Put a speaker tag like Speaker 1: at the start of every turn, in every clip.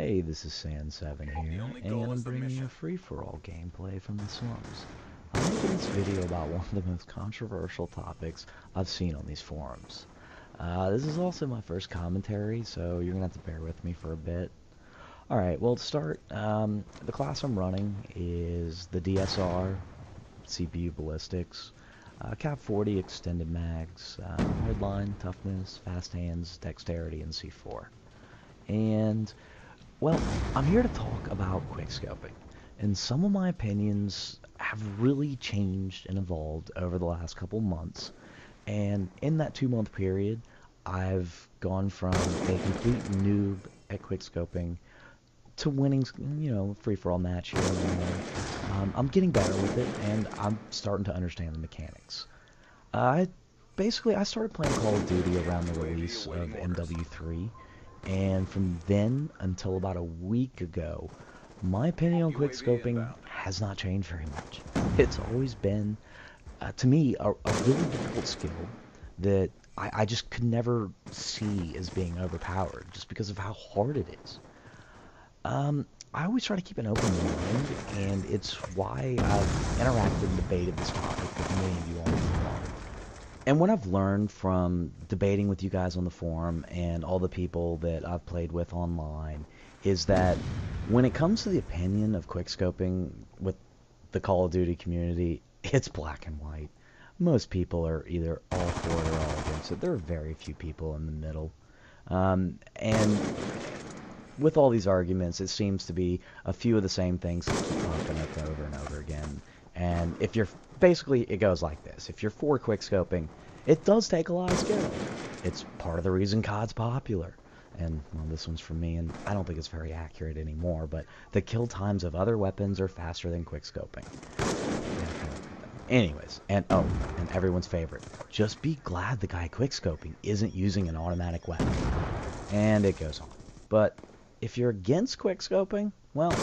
Speaker 1: Hey, this is San7 here, and I'm bringing you a free-for-all gameplay from the Slums. I'm making this video about one of the most controversial topics I've seen on these forums. This is also my first commentary, so you're going to have to bear with me for a bit. Alright, well to start, the class I'm running is the DSR, CPU Ballistics, Cap 40 Extended Mags, Hardline, Toughness, Fast Hands, Dexterity, and C4. And well, I'm here to talk about quickscoping, and some of my opinions have really changed and evolved over the last couple months. And in that 2-month period, I've gone from a complete noob at quickscoping to winning, free-for-all match here and there. I'm getting better with it, and I'm starting to understand the mechanics. I started playing Call of Duty around the release of MW3. And from then until about a week ago, my opinion on quickscoping has not changed very much. It's always been, to me, a really difficult skill that I just could never see as being overpowered, just because of how hard it is. I always try to keep an open mind, and it's why I've interacted and debated this topic with many of you on the forum. And what I've learned from debating with you guys on the forum and all the people that I've played with online is that when it comes to the opinion of quickscoping with the Call of Duty community, it's black and white. Most people are either all for it or all against it. There are very few people in the middle. And with all these arguments, it seems to be a few of the same things that keep popping up over and over again. And if you're basically, it goes like this. If you're for quickscoping, it does take a lot of skill. It's part of the reason COD's popular. And, well, this one's from me, and I don't think it's very accurate anymore, but the kill times of other weapons are faster than quickscoping. Anyways, and everyone's favorite. Just be glad the guy quickscoping isn't using an automatic weapon. And it goes on. But if you're against quickscoping, well,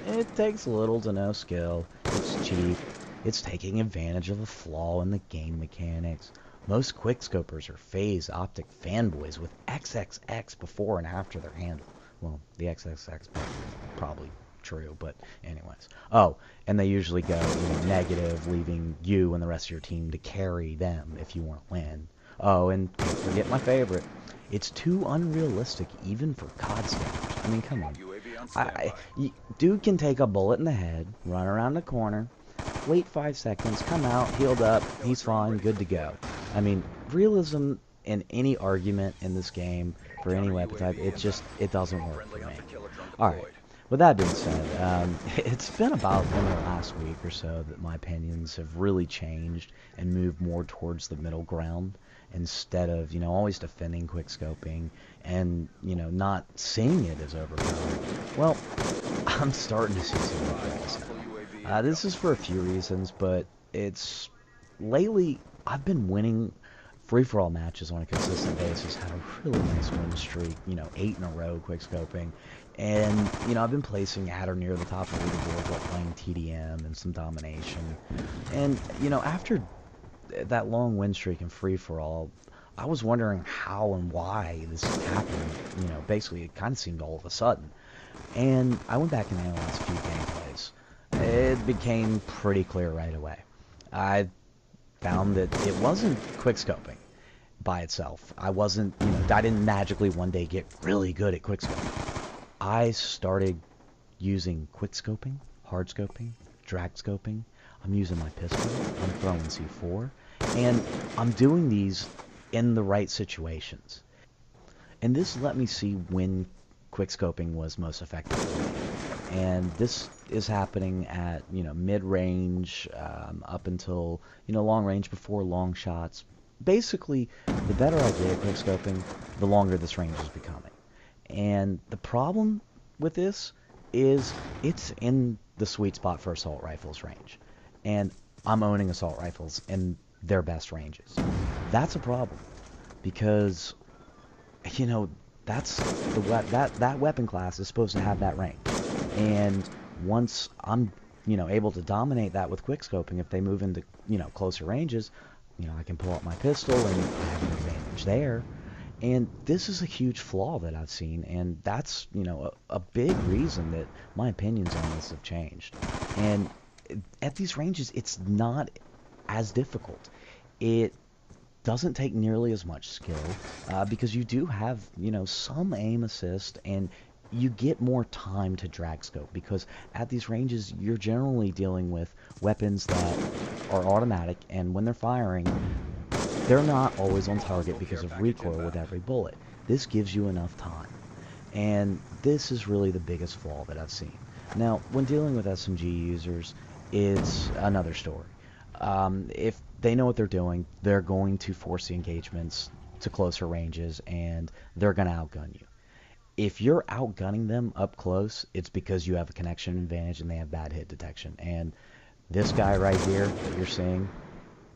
Speaker 1: it takes little to no skill. It's cheap. It's taking advantage of a flaw in the game mechanics. Most quickscopers are phase optic fanboys with XXX before and after their handle. Well, the XXX probably true, but anyways. Oh, and they usually go negative, leaving you and the rest of your team to carry them if you want to win. Oh, and don't forget my favorite. It's too unrealistic even for COD standards. I mean, come on. Dude can take a bullet in the head, run around the corner, wait 5 seconds, come out, healed up, he's fine, good to go. I mean, realism in any argument in this game for any weapon type, it doesn't work for me. Alright, with that being said, it's been about in the last week or so that my opinions have really changed and moved more towards the middle ground, instead of, always defending quickscoping and, not seeing it as overpowered. Well, I'm starting to see some weaknesses now. This is for a few reasons, but lately I've been winning free-for-all matches on a consistent basis, had a really nice win streak, 8 in a row quickscoping, and, I've been placing at or near the top of the leaderboard while playing TDM and some domination, and, after that long win streak in free-for-all, I was wondering how and why this happened. Basically it kind of seemed all of a sudden. And I went back and analyzed a few gameplays. It became pretty clear right away. I found that it wasn't quickscoping by itself. I didn't magically one day get really good at quickscoping. I started using quickscoping, hardscoping, drag scoping. I'm using my pistol, I'm throwing C4, and I'm doing these in the right situations. And this let me see when quickscoping was most effective for me. And this is happening at, mid-range, up until, long range before long shots. Basically, the better I get at quickscoping, the longer this range is becoming. And the problem with this is it's in the sweet spot for assault rifles range. And I'm owning assault rifles in their best ranges. That's a problem, because that's that weapon class is supposed to have that range. And once I'm able to dominate that with quickscoping, if they move into closer ranges, I can pull out my pistol and I have an advantage there. And this is a huge flaw that I've seen, and that's, a big reason that my opinions on this have changed. And at these ranges, it's not as difficult. It doesn't take nearly as much skill because you do have, some aim assist, and you get more time to drag scope because at these ranges you're generally dealing with weapons that are automatic, and when they're firing, they're not always on target because of recoil with every bullet. This gives you enough time. And this is really the biggest flaw that I've seen. Now, when dealing with SMG users, it's another story. If they know what they're doing, they're going to force the engagements to closer ranges, and they're going to outgun you. If you're outgunning them up close, it's because you have a connection advantage and they have bad hit detection. And this guy right here that you're seeing,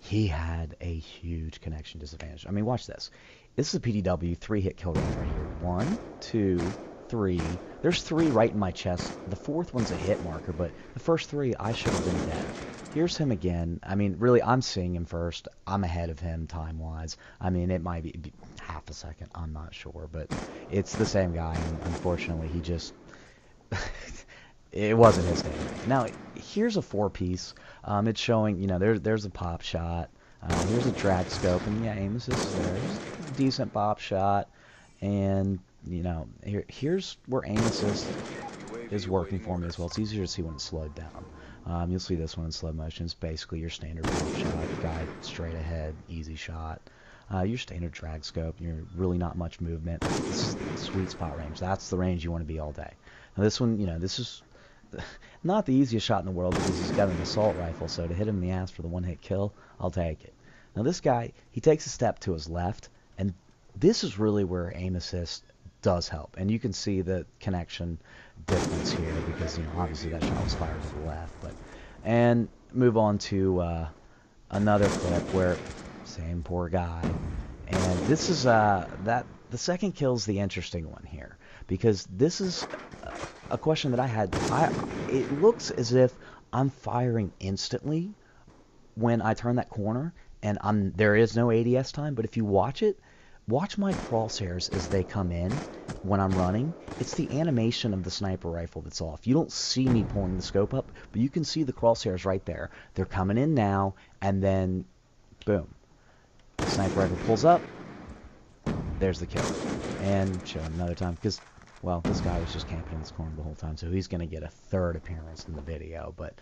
Speaker 1: he had a huge connection disadvantage. I mean, watch this. This is a PDW 3-hit kill rate right here. 1, 2, 3. There's 3 right in my chest. The 4th one's a hit marker, but the first 3, I should have been dead. Here's him again. I mean, really, I'm seeing him first. I'm ahead of him time-wise. I mean, it might be half a second. I'm not sure, but it's the same guy. And unfortunately, he just... it wasn't his day. Now, here's a 4-piece. It's showing, there's a pop shot. Here's a drag scope, and yeah, aim assist there's a decent pop shot. And, here's where aim assist is working for me as well. It's easier to see when it's slowed down. You'll see this one in slow motion. It's basically your standard pop shot, guy straight ahead, easy shot. Your standard drag scope, you're really not much movement. This is the sweet spot range. That's the range you want to be all day. Now this one, this is not the easiest shot in the world because he's got an assault rifle, so to hit him in the ass for the one-hit kill, I'll take it. Now this guy, he takes a step to his left, and this is really where aim assist does help. And you can see the connection difference here because, obviously that shot was fired to the left. And move on to another clip where, same poor guy. And this is, the second kill's the interesting one here because this is a question that I had. It looks as if I'm firing instantly when I turn that corner, and there is no ADS time, but if you watch it, watch my crosshairs as they come in when I'm running. It's the animation of the sniper rifle that's off. You don't see me pulling the scope up, but you can see the crosshairs right there. They're coming in now, and then, boom. The sniper rifle pulls up, there's the kill. And show him another time, because, well, this guy was just camping in this corner the whole time, so he's going to get a third appearance in the video. But,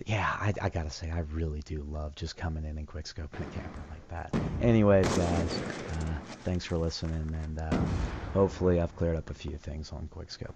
Speaker 1: yeah, I got to say, I really do love just coming in and quickscoping a camper like that. Anyways, guys, thanks for listening, and hopefully I've cleared up a few things on quickscope.